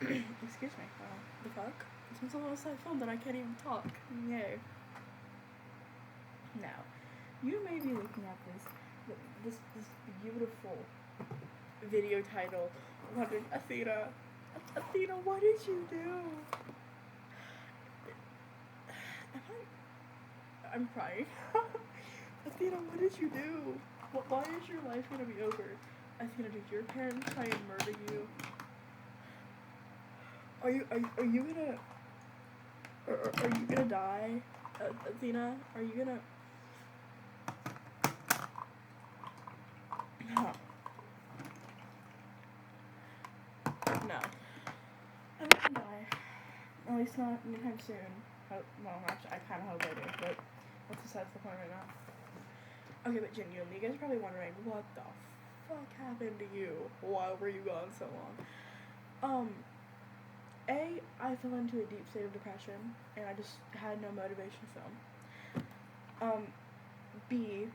Excuse me. The fuck? It's been so long since I filmed that I can't even talk. Yay. Now, you may be looking at this beautiful video title, wondering, Athena, what did you do? I'm crying. Athena, what did you do? Why is your life gonna be over? Athena, did your parents try and murder you? Are you gonna die, Athena? Are you gonna? No. No. I'm not gonna die. At least not anytime soon. Well, actually, I kind of hope I do, but that's besides the point right now. Okay, but genuinely, you guys are probably wondering, what the fuck happened to you? Why were you gone so long? I fell into a deep state of depression, and I just had no motivation to film. B,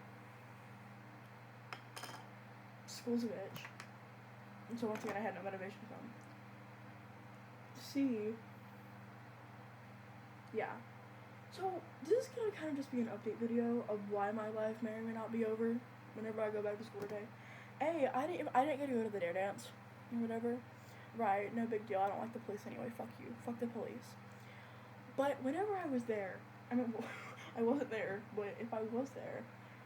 school's a bitch. And so once again, I had no motivation to film. C, yeah. So this is gonna kind of just be an update video of why my life may or may not be over whenever I go back to school today. I didn't get to go to the dare dance or whatever. Right, no big deal. I don't like the police anyway. Fuck you. Fuck the police. But whenever I was there, I mean, I wasn't there, but if I was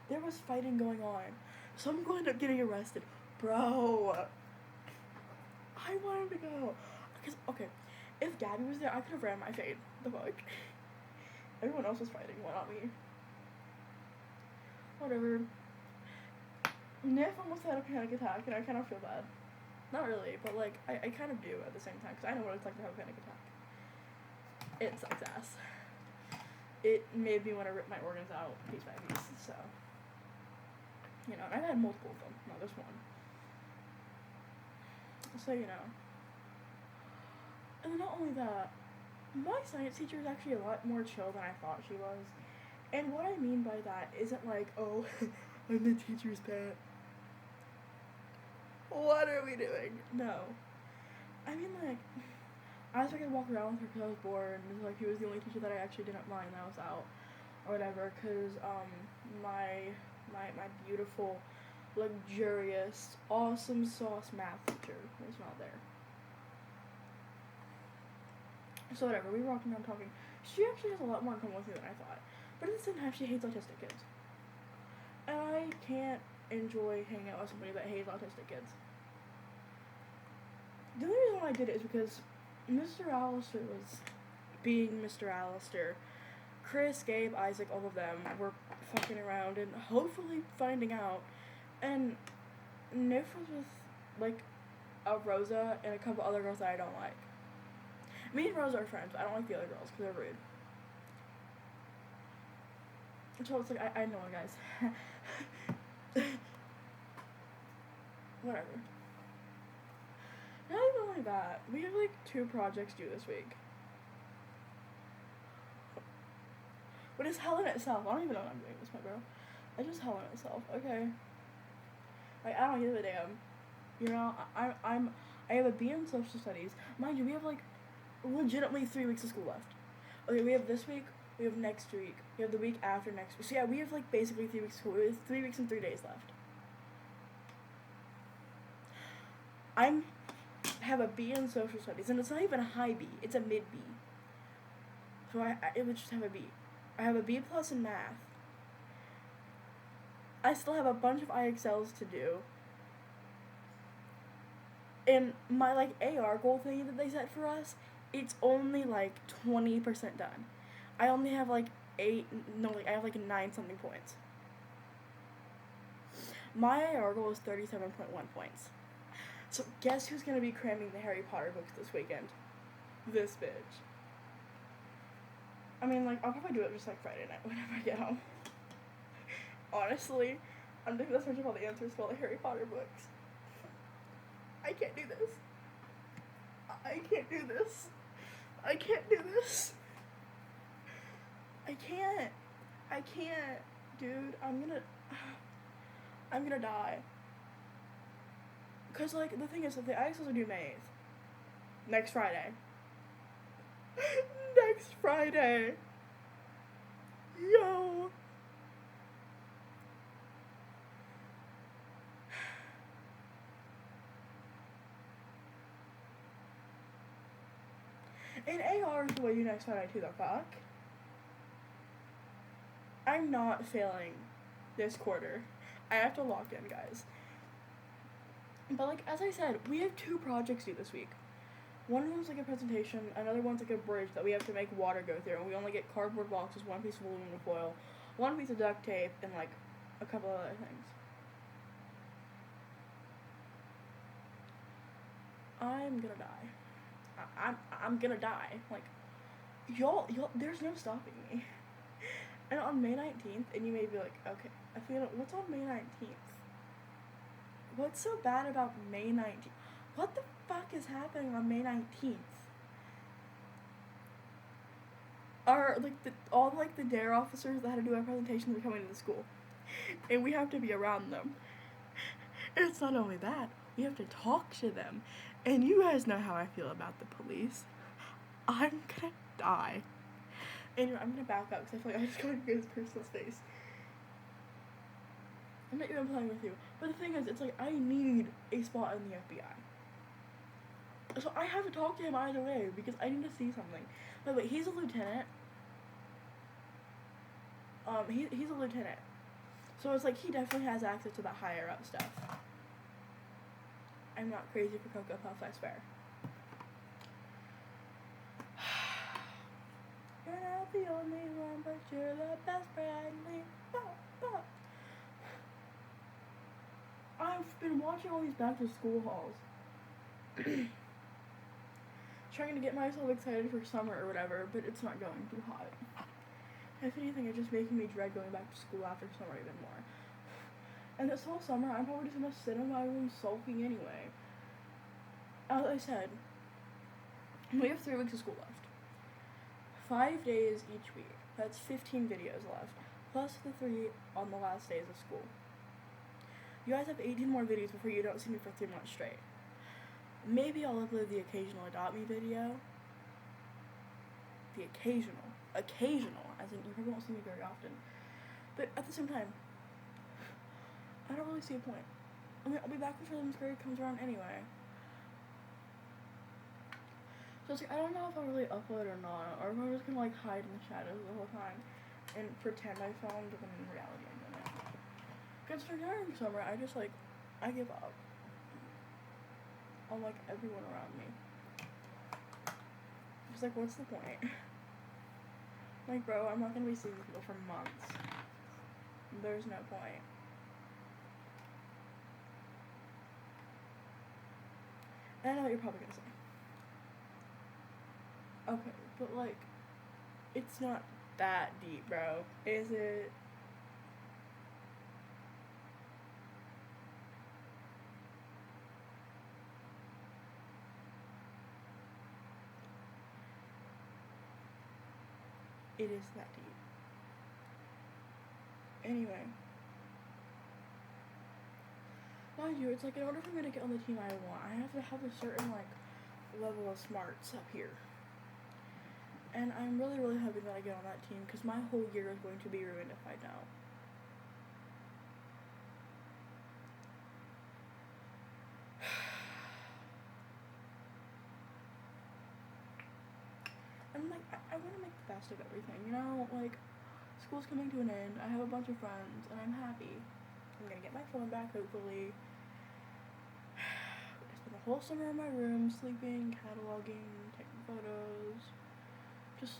there was fighting going on. Someone ended up getting arrested. Bro, I wanted to go. Because, okay, if Gabby was there, I could have ran my fade. The fuck? Everyone else was fighting, why not me? Whatever. Nif almost had a panic attack, and I kind of feel bad. Not really, but like, I kind of do at the same time, because I know what it's like to have a panic attack. It sucks ass. It made me want to rip my organs out piece by piece, so. You know, and I've had multiple of them, not just one. So, you know. And then not only that, my science teacher is actually a lot more chill than I thought she was. And what I mean by that isn't like, oh, I'm the teacher's pet. What are we doing? No. I mean, like, I was gonna walk around with her because I was bored, and like, he was the only teacher that I actually didn't mind that I was out, or whatever, because, my beautiful, luxurious, awesome sauce math teacher was not there. So whatever, we were walking around talking. She actually has a lot more in common with me than I thought, but at the same time, she hates autistic kids. And I can't enjoy hanging out with somebody that hates autistic kids. The only reason why I did it is because Mr. Allister was being Mr. Allister. Chris, Gabe, Isaac, all of them were fucking around and hopefully finding out. And Nif was with, like, a Rosa and a couple other girls that I don't like. Me and Rosa are friends, but I don't like the other girls because they're rude. So it's like, I know it, guys. Whatever. Not even like that. We have like 2 projects due this week. But it's hell in itself. I don't even know what I'm doing this, my bro. It's just hell in itself. Okay. Like, I don't give a damn. You know, I have a B in social studies. Mind you, we have like legitimately 3 weeks of school left. Okay, we have this week, we have next week, we have the week after next week. So yeah, we have like basically 3 weeks of school. We have 3 weeks and 3 days left. I have a B in social studies, and it's not even a high B, it's a mid B. So it would just have a B. I have a B plus in math. I still have a bunch of IXLs to do. And my like AR goal thing that they set for us, it's only like 20% done. I only have like I have like 9 something points. My AR goal is 37.1 points. So guess who's gonna be cramming the Harry Potter books this weekend? This bitch. I mean, like, I'll probably do it just like Friday night whenever I get home. Honestly, I'm gonna search up all the answers for all the Harry Potter books. I can't do this. I can't do this. I can't do this. I can't. Dude, I'm gonna die. Cause like, the thing is that the IXLs are due May 8th. Next Friday. Next Friday. Yo. And AR is the way you next Friday too, the fuck? I'm not failing this quarter. I have to lock in, guys. But like, as I said, we have 2 projects due this week. One of them's like a presentation, another one's like a bridge that we have to make water go through, and we only get cardboard boxes, 1 piece of aluminum foil, 1 piece of duct tape, and like a couple of other things. I'm gonna die. I'm gonna die. Like, y'all, there's no stopping me. And on May 19th, and you may be like, okay, I feel like, what's on May 19th? What's so bad about May 19th? What the fuck is happening on May 19th? Are, like, all the DARE officers that had to do our presentations are coming to the school. And we have to be around them. And it's not only that, we have to talk to them. And you guys know how I feel about the police. I'm gonna die. Anyway, I'm gonna back up because I feel like I just got into this person's face. I'm not even playing with you. But the thing is, it's like, I need a spot in the FBI. So I have to talk to him either way because I need to see something. By the way, he's a lieutenant. He's a lieutenant. So it's like, he definitely has access to the higher up stuff. I'm not crazy for Cocoa Puffs, I swear. You're not the only one, but you're the best friend. I've been watching all these back to school hauls. Trying to get myself excited for summer or whatever, but it's not going too hot. If anything, it's just making me dread going back to school after summer even more. And this whole summer, I'm probably just gonna sit in my room sulking anyway. As I said, we have 3 weeks of school left. 5 days each week. That's 15 videos left. Plus the 3 on the last days of school. You guys have 18 more videos before you don't see me for 3 months straight. Maybe I'll upload the occasional Adopt Me video. The occasional. Occasional. As in, you probably won't see me very often. But at the same time, I don't really see a point. I mean, I'll be back before 11th grade comes around anyway. So it's like, I don't know if I'll really upload or not, or if I'm just gonna like hide in the shadows the whole time and pretend I filmed, but in reality I'm gonna. Because during summer, I just like, I give up on like everyone around me. Just like, what's the point? Like, bro, I'm not gonna be seeing people for months. There's no point. And I know what you're probably gonna say. Okay, but like, it's not that deep, bro. Is it? It is that deep. Anyway. Mind you, it's like, in order for me to get on the team I want, I have to have a certain, like, level of smarts up here. And I'm really, really hoping that I get on that team, because my whole year is going to be ruined if I don't. I'm like, I want to make the best of everything, you know? Like, school's coming to an end, I have a bunch of friends, and I'm happy. I'm gonna get my phone back, hopefully. I spent the whole summer in my room, sleeping, cataloging, taking photos, just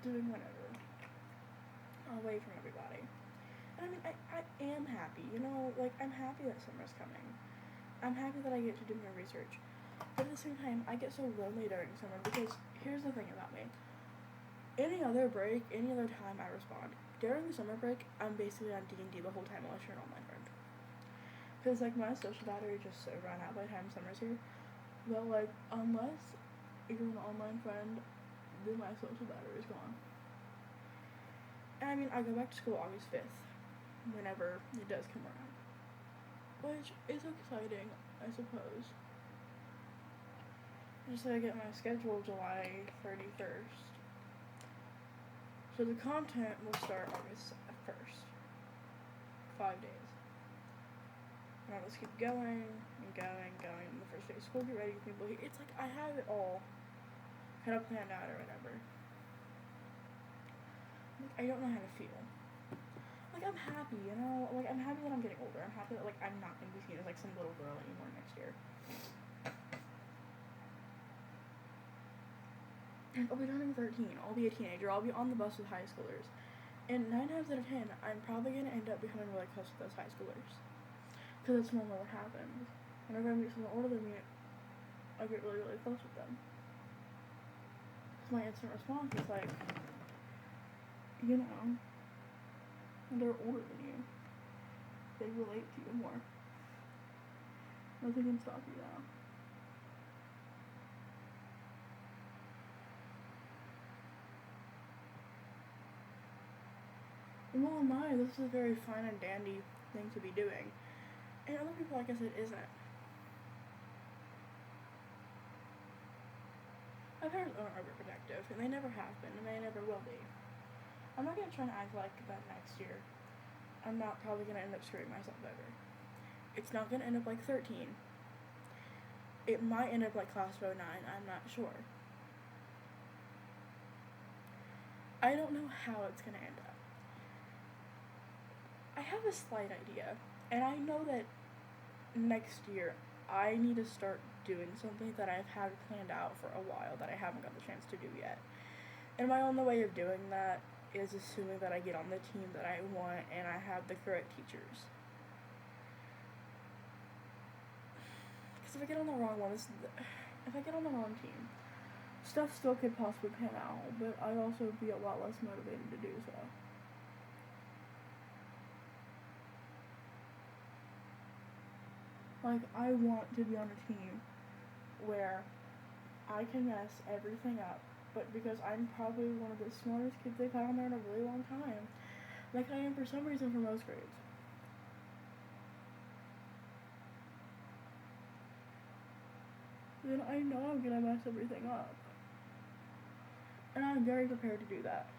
doing whatever, away from everybody. And I mean, I am happy, you know? Like, I'm happy that summer's coming. I'm happy that I get to do more research. But at the same time, I get so lonely during summer because here's the thing about me. Any other break, any other time I respond. During the summer break, I'm basically on D&D the whole time unless you're an online friend. Because, like, my social battery just so run out by the time summer's here. But, like, unless you're an online friend, then my social battery is gone. And I mean, I go back to school August 5th, whenever it does come around. Which is exciting, I suppose. just so I get my schedule July 31st. So the content will start August 1st. 5 days. And I'll just keep going and going and going. And the first day of school, get ready for people here. It's like I have it all kind of planned out or whatever. Like, I don't know how to feel. Like, I'm happy, you know? Like, I'm happy that I'm getting older. I'm happy that, like, I'm not going to be seen as, like, some little girl anymore next year. I'll be turning 13. I'll be a teenager. I'll be on the bus with high schoolers. And 9 times out of 10, I'm probably going to end up becoming really close with those high schoolers. Because that's normally what happens. Whenever I meet someone older than me, I get really, really close with them. Because my instant response is like, you know, they're older than you. They relate to you more. Nothing can stop you now. Well, my, this is a very fine and dandy thing to be doing. And other people, like I said, isn't. My parents aren't overprotective, and they never have been, and they never will be. I'm not going to try and act like that next year. I'm not probably going to end up screwing myself over. It's not going to end up like 13. It might end up like class of 09, I'm not sure. I don't know how it's going to end up. I have a slight idea, and I know that next year I need to start doing something that I've had planned out for a while that I haven't got the chance to do yet. And my only way of doing that is assuming that I get on the team that I want and I have the correct teachers. Because if I get on the wrong one, if I get on the wrong team, stuff still could possibly pan out, but I'd also be a lot less motivated to do so. Like, I want to be on a team where I can mess everything up, but because I'm probably one of the smartest kids they've had on there in a really long time, like I am for some reason for most grades. Then I know I'm gonna mess everything up. And I'm very prepared to do that.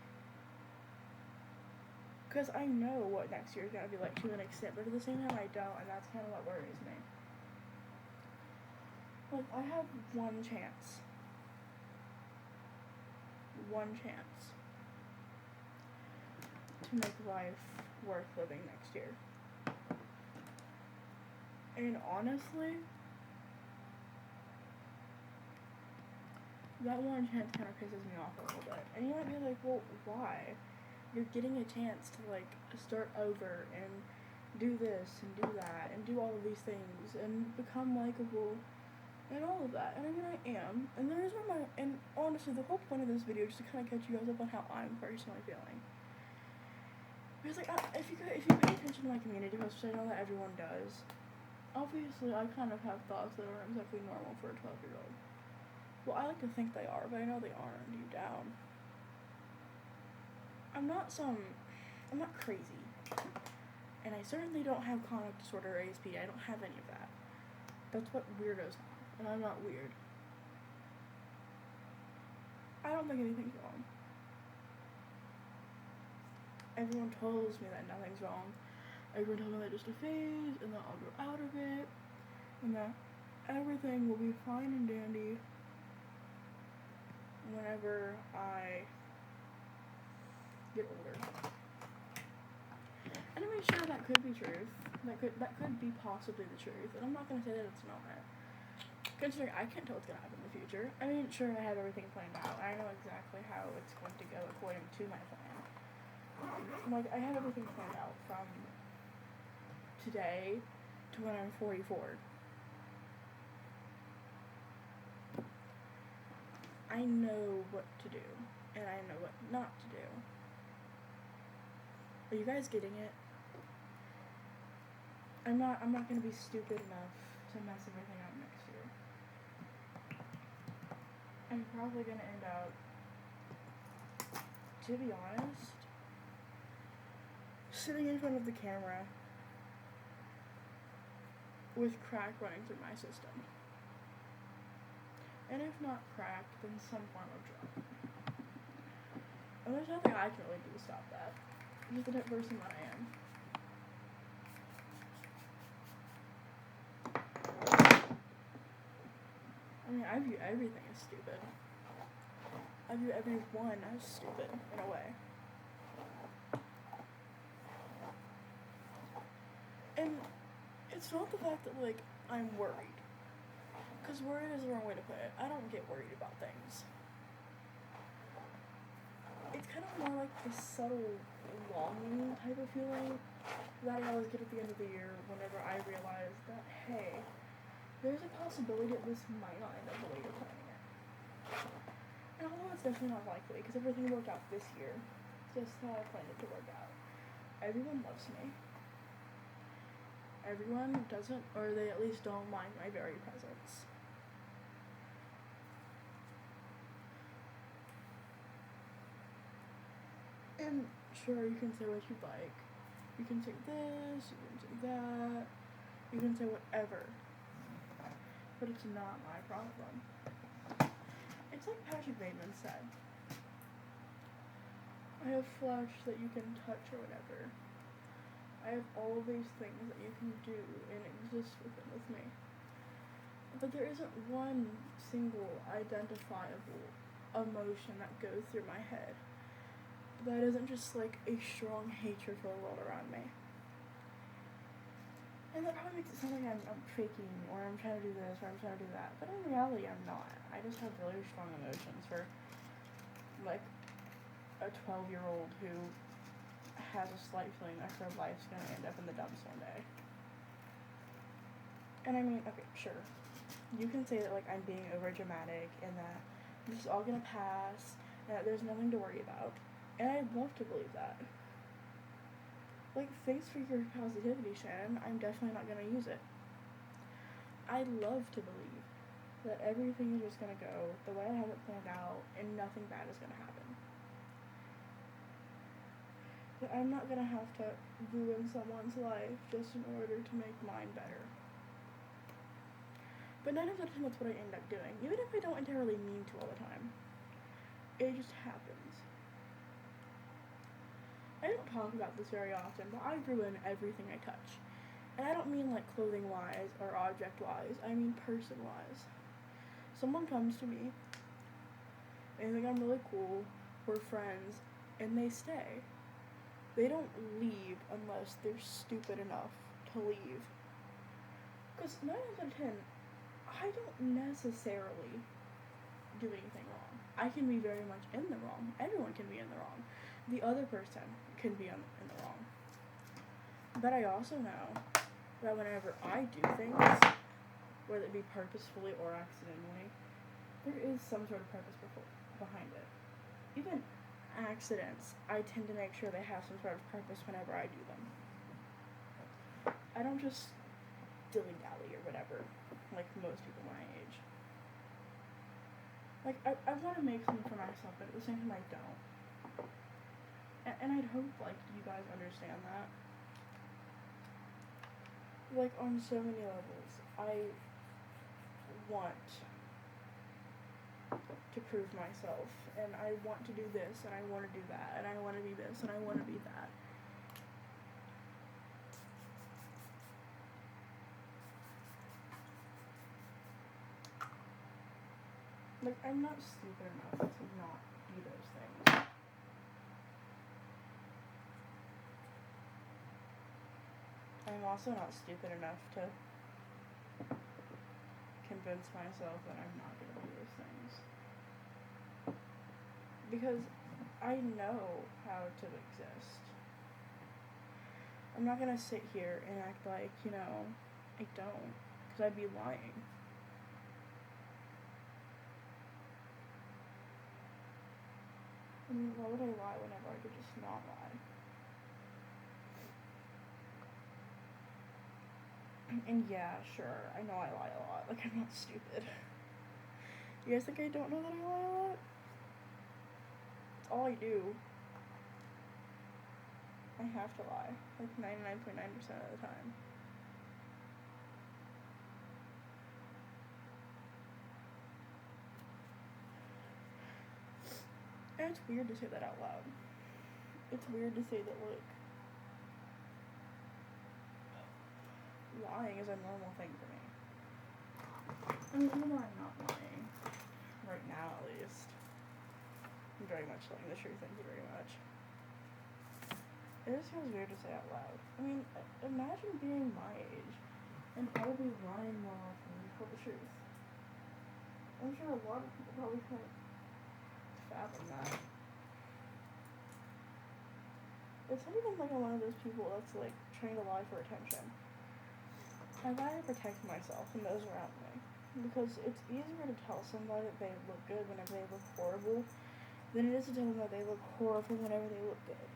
Because I know what next year is gonna be like to an extent, but at the same time I don't, and that's kind of what worries me. Like, I have one chance to make life worth living next year. And honestly, that one chance kind of pisses me off a little bit. And you might be like, well, why? You're getting a chance to, like, start over and do this and do that and do all of these things and become likable and all of that. And I mean, I am. And there is and honestly, the whole point of this video is just to kind of catch you guys up on how I'm personally feeling. Because, like, if you pay attention to my community posts, which I know that everyone does, obviously I kind of have thoughts that aren't exactly normal for a 12-year-old. Well, I like to think they are, but I know they aren't deep down. I'm not crazy. And I certainly don't have conduct disorder or ASPD. I don't have any of that. That's what weirdos have. And I'm not weird. I don't think anything's wrong. Everyone tells me that nothing's wrong. Everyone tells me that it's just a phase, and that I'll grow out of it, and that everything will be fine and dandy whenever I get older. And I mean, sure, that could be truth. That could be possibly the truth, and I'm not gonna say that it's not. Considering I can't tell what's gonna happen in the future. I mean, sure, I have everything planned out. I know exactly how it's going to go according to my plan. Like, I have everything planned out from today to when I'm 44. I know what to do, and I know what not to do. Are you guys getting it? I'm not gonna be stupid enough to mess everything up next year. I'm probably gonna end up, to be honest, sitting in front of the camera with crack running through my system. And if not crack, then some form of drug. And there's nothing I can really do to stop that. I'm just the type of person that I am. I mean, I view everything as stupid. I view everyone as stupid, in a way. And it's not the fact that, like, I'm worried. Because worried is the wrong way to put it. I don't get worried about things. It's kind of more like this subtle longing type of feeling that I always get at the end of the year whenever I realize that, hey, there's a possibility that this might not end up the way you're planning it. And although it's definitely not likely, because everything worked out this year, just how I planned it to work out. Everyone loves me. Everyone doesn't, or they at least don't mind my very presence. And sure, you can say what you like. You can say this, you can say that, you can say whatever. But it's not my problem. It's like Patrick Bateman said. I have flesh that you can touch or whatever. I have all these things that you can do and exist with me. But there isn't one single identifiable emotion that goes through my head that isn't just like a strong hatred for the world around me. And that probably makes it sound like I'm faking, or I'm trying to do this, or I'm trying to do that. But in reality, I'm not. I just have really strong emotions for, like, a 12-year-old who has a slight feeling that her life's gonna end up in the dumps one day. And I mean, okay, sure. You can say that, like, I'm being over dramatic and that this is all gonna pass, and that there's nothing to worry about. And I'd love to believe that. Like, thanks for your positivity, Shannon. I'm definitely not gonna use it. I'd love to believe that everything is just gonna go the way I have it planned out and nothing bad is gonna happen. That I'm not gonna have to ruin someone's life just in order to make mine better. But 9 times out of 10, that's what I end up doing. Even if I don't entirely mean to all the time. It just happens. I don't talk about this very often, but I ruin everything I touch. And I don't mean like clothing-wise or object-wise. I mean person-wise. Someone comes to me, they think I'm really cool, we're friends, and they stay. They don't leave unless they're stupid enough to leave. Because 9 out of 10, I don't necessarily do anything wrong. I can be very much in the wrong. Everyone can be in the wrong. The other person can be in the wrong. But I also know that whenever I do things, whether it be purposefully or accidentally, there is some sort of purpose behind it. Even accidents, I tend to make sure they have some sort of purpose whenever I do them. I don't just dilly-dally or whatever, like most people my age. Like, I want to make something for myself, but at the same time I don't. And I'd hope, like, you guys understand that. Like, on so many levels, I want to prove myself, and I want to do this, and I want to do that, and I want to be this, and I want to be that. Like, I'm not stupid enough to not do those things. I'm also not stupid enough to convince myself that I'm not going to do those things. Because I know how to exist. I'm not going to sit here and act like, you know, I don't. Because I'd be lying. I mean, why would I lie whenever I could just not lie? And yeah, sure, I know I lie a lot. Like, I'm not stupid. You guys think I don't know that I lie a lot? It's all I do. I have to lie. Like, 99.9% of the time. it's weird to say that out loud. It's weird to say that, like, lying is a normal thing for me. I mean, even though I'm not lying, right now at least, I'm very much telling the truth, thank you very much. It just feels weird to say out loud. I mean, imagine being my age and probably lying more often than tell the truth. I'm sure a lot of people probably can't fathom that. It's not even like I'm one of those people that's like trying to lie for attention. I rather protect myself and those around me. Because it's easier to tell somebody that they look good whenever they look horrible than it is to tell them that they look horrible whenever they look good.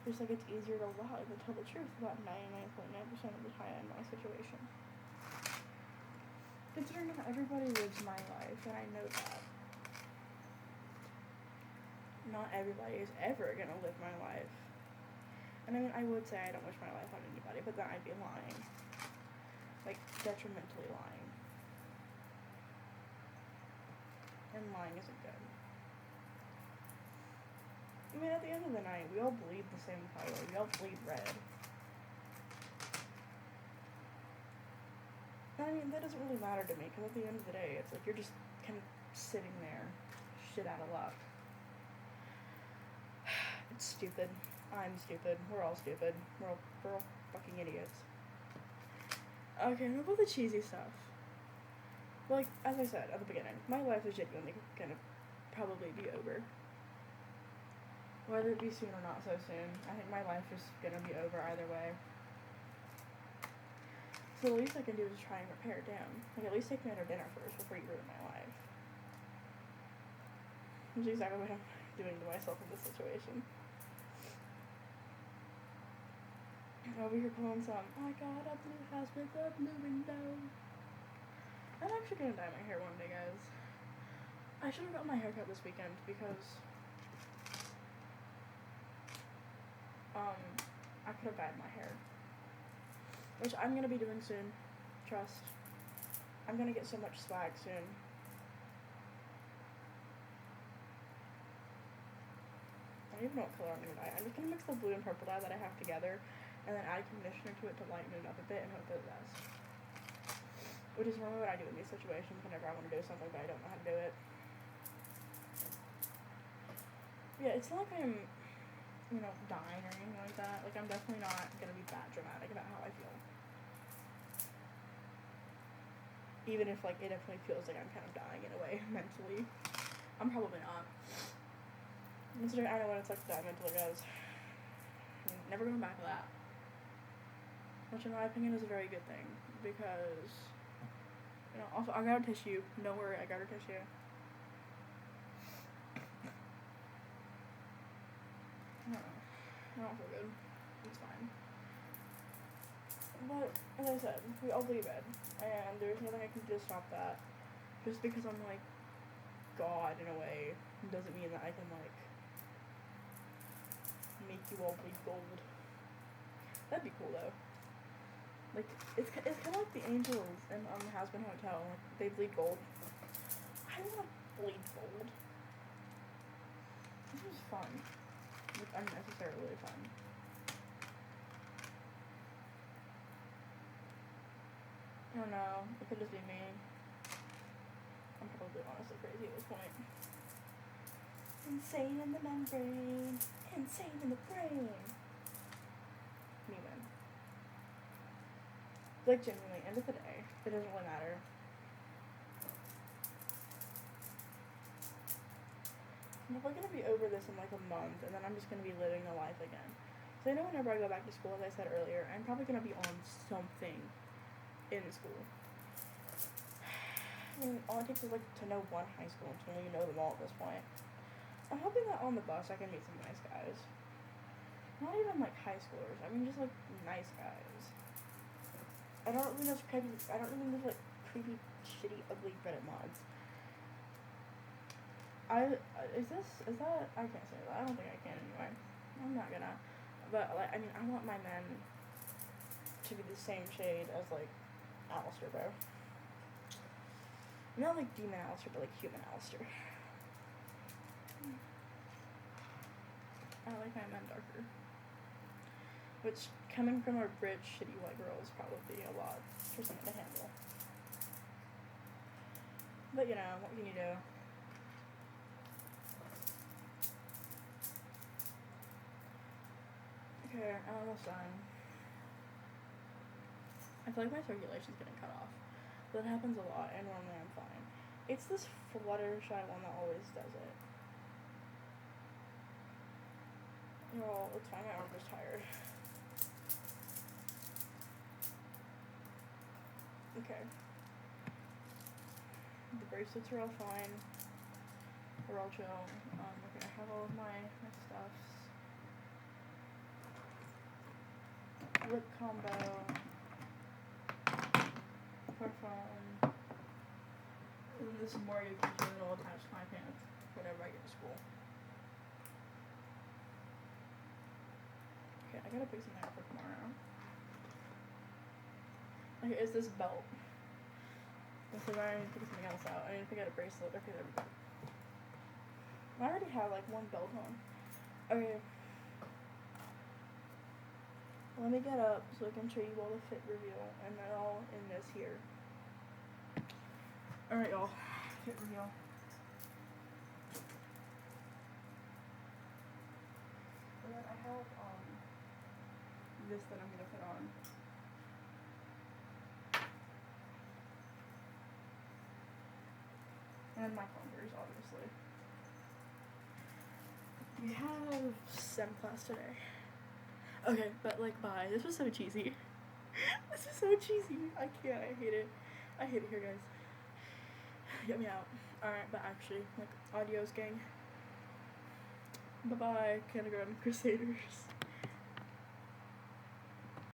Just like it's easier to lie than tell the truth about 99.9% of the time in my situation. Considering not everybody lives my life, and I know that. Not everybody is ever gonna live my life. And I mean, I would say I don't wish my life on anybody, but then I'd be lying. Like, detrimentally lying. And lying isn't good. I mean, at the end of the night, we all bleed the same color. We all bleed red. And I mean, that doesn't really matter to me, because at the end of the day, it's like you're just kind of sitting there, shit out of luck. It's stupid. I'm stupid. We're all stupid. We're all fucking idiots. Okay, enough about the cheesy stuff. Like, as I said at the beginning, my life is genuinely gonna probably be over. Whether it be soon or not so soon, I think my life is gonna be over either way. So the least I can do is try and repair it down. Like, at least take me out to dinner first before you ruin my life. Which is exactly what I'm doing to myself in this situation. Over here pulling some, I got a blue house with a blue window. I'm actually gonna dye my hair one day, guys. I should have gotten my haircut this weekend because I could have dyed my hair. Which I'm gonna be doing soon. Trust. I'm gonna get so much swag soon. I don't even know what color I'm gonna dye. I'm just gonna mix the blue and purple dye that I have together and then add conditioner to it to lighten it up a bit and hope for the best. Which is normally what I do in these situations whenever I want to do something but I don't know how to do it. Yeah, it's not like I'm, dying or anything like that. Like, I'm definitely not gonna be that dramatic about how I feel. Even if, like, it definitely feels like I'm kind of dying in a way, mentally. I'm probably not. Considering I know what it's like to die mentally, guys. I'm never going back to that. Which, in my opinion, is a very good thing. Because, also, I got a tissue. Don't worry, I got a tissue. I don't feel good. It's fine. But, as I said, we all bleed red. And there's nothing I can do to stop that. Just because I'm, like, God, in a way, doesn't mean that I can, like, make you all bleed gold. That'd be cool, though. Like, it's kind of like the angels in the Has-Been Hotel. Like, they bleed gold. I want to bleed gold. This was fun. Like, unnecessarily fun. I don't know. It could just be me. I'm probably honestly crazy at this point. Insane in the membrane. Insane in the brain. Me, man. Like, genuinely, end of the day, it doesn't really matter. I'm probably gonna be over this in like a month, and then I'm just gonna be living the life again. So I know whenever I go back to school, as I said earlier, I'm probably gonna be on something in school. I mean, all it takes is like to know one high school until you know them all at this point. I'm hoping that on the bus I can meet some nice guys. Not even like high schoolers. I mean, just like nice guys. I don't really know like creepy, shitty, ugly Reddit mods. Is that, I can't say that. I don't think I can anyway. I'm not gonna. But, like, I mean, I want my men to be the same shade as, like, Alistair, bro. Not, like, demon Alistair, but, like, human Alistair. I like my men darker. Which, coming from a rich, shitty white girl, is probably a lot for someone to handle. But you know, what can you do? Okay, I'm almost done. I feel like my circulation's getting cut off. That happens a lot, and normally I'm fine. It's this Fluttershy one that always does it. Y'all, it's fine, my arm is tired. Okay. The bracelets are all fine. We're all chill. Okay, I have all of my stuffs. Lip combo. Parfum. And then this is more you can do it all attached to my pants whenever I get to school. Okay, I gotta pick something up for tomorrow. Okay, is this belt? So I need to pick something else out. I need to pick out a bracelet. Okay, there we go. I already have like one belt on. Okay. Let me get up so I can show you all the fit reveal, and they're all in this here. Alright, y'all. Fit reveal. And then I have this that I'm gonna put on. And my Converse, obviously. We have STEM class today. Okay, but like, bye. This was so cheesy. This is so cheesy. I can't. I hate it. I hate it here, guys. Get me out. Alright, but actually, like, adios, gang. Bye-bye, Kindergarten Crusaders.